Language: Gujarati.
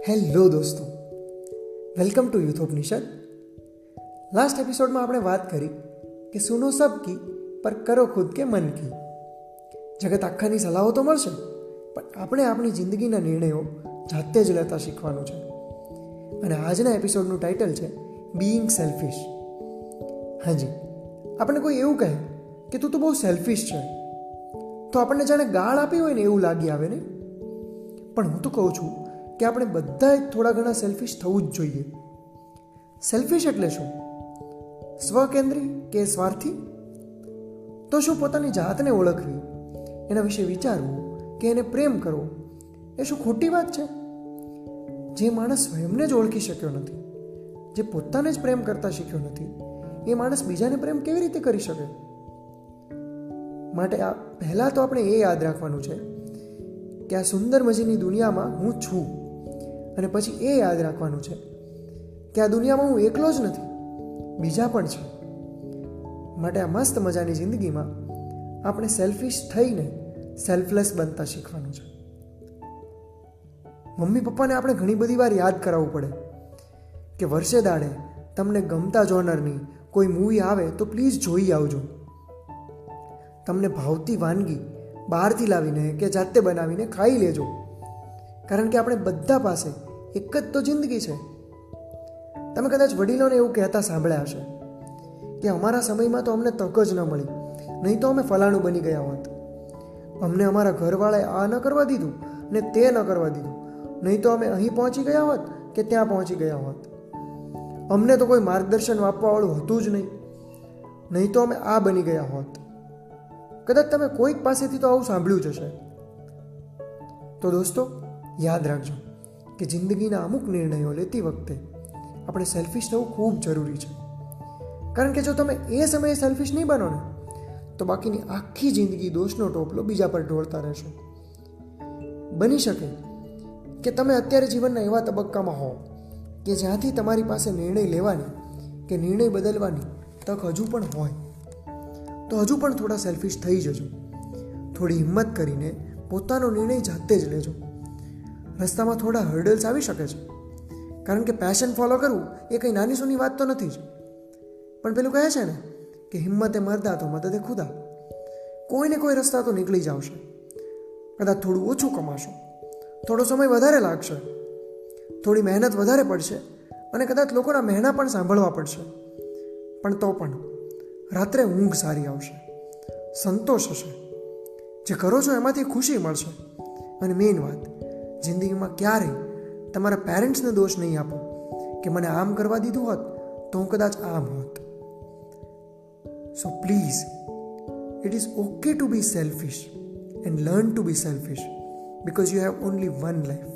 હેલો દોસ્તો, welcome to youth Upanishad. Last એપિસોડમાં આપણે વાત કરી કે સુનો સબ કી પર કરો ખુદ કે મન કી. જગત આખાની સલાહો તો મળશે, પણ આપણે આપણી જિંદગીના નિર્ણયો જાતે જ લેતા શીખવાનું છે. અને આજના એપિસોડનું ટાઇટલ છે બીઈંગ સેલ્ફિશ. હાજી, આપણને કોઈ એવું કહે કે તું તો બહુ સેલ્ફિશ છે, તો આપણને જાણે ગાળ આપી હોય ને એવું લાગી આવે ને. પણ હું તો કહું છું કે આપણે બધાએ થોડા ઘણા સેલ્ફિશ થવું જ જોઈએ. સેલ્ફિશ એટલે શું? સ્વકેન્દ્રી કે સ્વાર્થી? તો શું પોતાની જાતને ઓળખવી, એના વિશે વિચારવું કે એને પ્રેમ કરવો એ શું ખોટી વાત છે? જે માણસ સ્વયંને જ ઓળખી શક્યો નથી, જે પોતાને જ પ્રેમ કરતા શીખ્યો નથી, એ માણસ બીજાને પ્રેમ કેવી રીતે કરી શકે? માટે આ પહેલાં તો આપણે એ યાદ રાખવાનું છે કે આ સુંદર મજાની દુનિયામાં હું છું, અને પછી એ યાદ રાખવાનું છે કે આ દુનિયામાં હું એકલો જ નથી, બીજા પણ છે. માટે આ મસ્ત મજાની જિંદગીમાં આપણે સેલ્ફિશ થઈને સેલ્ફલેસ બનતા શીખવાનું છે. મમ્મી પપ્પાને આપણે ઘણી બધી વાર યાદ કરાવવું પડે કે વર્ષે દાડે તમને ગમતા જોનરની કોઈ મૂવી આવે તો પ્લીઝ જોઈ આવજો. તમને ભાવતી વાનગી બહારથી લાવીને કે જાતે બનાવીને ખાઈ લેજો, કારણ કે આપણે બધા પાસે એક જ તો જિંદગી છે. તમે કદાચ વડીલોને એવું કહેતા સાંભળ્યા હશે કે અમારા સમયમાં તો અમને તક જ ન મળી, નહીં તો અમે ફલાણું બની ગયા હોત. અમને અમારા ઘરવાળાએ આ ન કરવા દીધું ને તે ન કરવા દીધું, નહીં તો અમે અહીં પહોંચી ગયા હોત કે ત્યાં પહોંચી ગયા હોત. અમને તો કોઈ માર્ગદર્શન આપવાવાળું હતું જ નહીં તો અમે આ બની ગયા હોત. કદાચ તમે કોઈક પાસેથી તો આવું સાંભળ્યું જ હશે. તો દોસ્તો, યાદ રાખજો કે જિંદગીના અમુક નિર્ણયો લેતી વખતે આપણે સેલ્ફિશ થવું ખૂબ જરૂરી છે. કારણ કે જો તમે એ સમયે સેલ્ફિશ નહીં બનો ને, તો બાકીની આખી જિંદગી દોષનો ટોપલો બીજા પર ઢોળતા રહેશો. બની શકે કે તમે અત્યારે જીવનના એવા તબક્કામાં હો કે જ્યાંથી તમારી પાસે નિર્ણય લેવાની કે નિર્ણય બદલવાની તક હજુ પણ હોય, તો હજુ પણ થોડા સેલ્ફિશ થઈ જજો. થોડી હિંમત કરીને પોતાનો નિર્ણય જાતે જ લેજો. રસ્તામાં થોડા હર્ડલ્સ આવી શકે છે, કારણ કે પેશન ફોલો કરવું એ કંઈ નાની સૂની વાત તો નથી જ. પણ પેલું કહે છે ને કે હિંમતે મરદા તો મદદે ખુદા. કોઈને કોઈ રસ્તા તો નીકળી જ આવશે. કદાચ થોડું ઓછું કમાશો, થોડો સમય વધારે લાગશે, થોડી મહેનત વધારે પડશે, અને કદાચ લોકોના મહેણા પણ સાંભળવા પડશે. પણ તો પણ રાત્રે ઊંઘ સારી આવશે, સંતોષ હશે, જે કરો છો એમાંથી ખુશી મળશે. અને મેઇન વાત, જિંદગીમાં ક્યારેય તમારા પેરેન્ટ્સને દોષ નહીં આપો કે મને આમ કરવા દીધું હોત તો હું કદાચ આમ હોત. So please, it is okay to be selfish and learn to be selfish, because you have only one life.